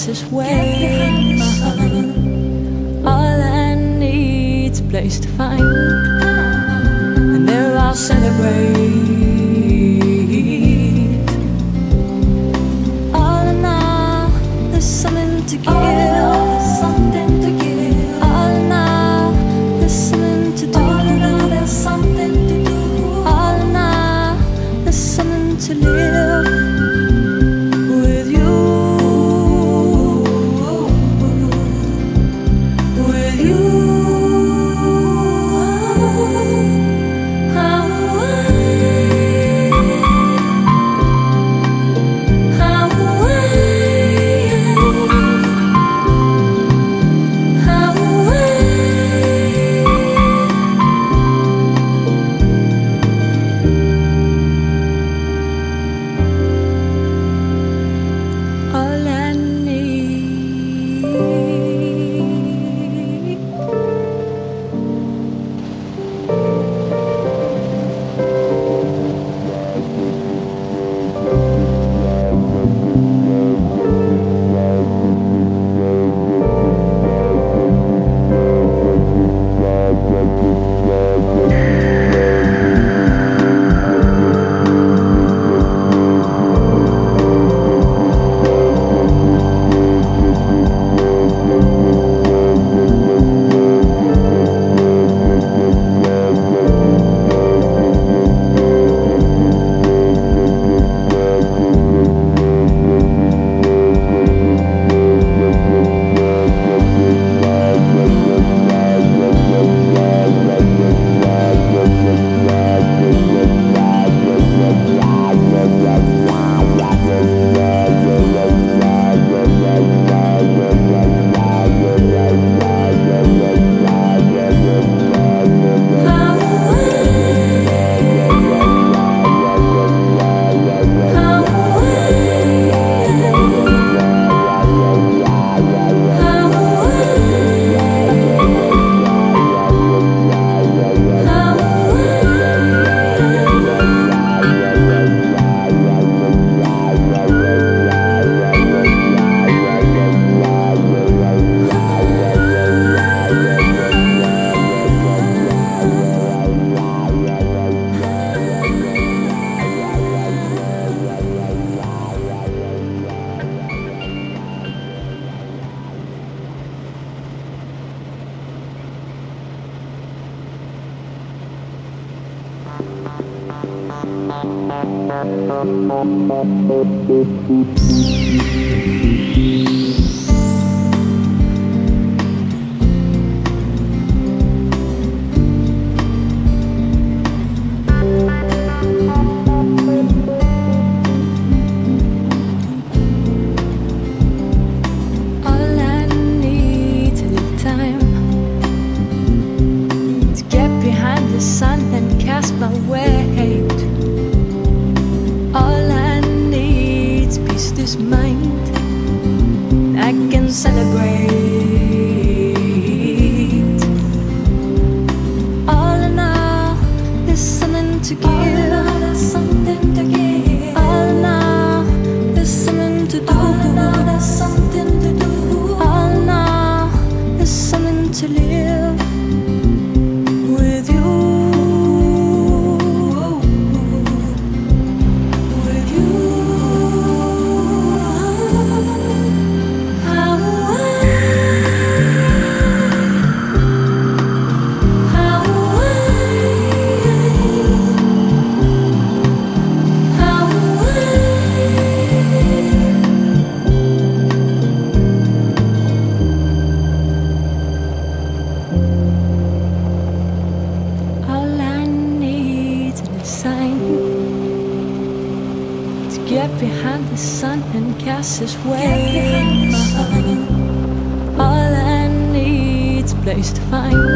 His way. All I need's a place to find, and there I'll celebrate. All in all, there's something to give. Something to give. All in all, there's something to do. All in all, there's something to do. All in all, there's something to live. The sun and cast my weight. Get behind the sun and cast his way. All I need's a place to find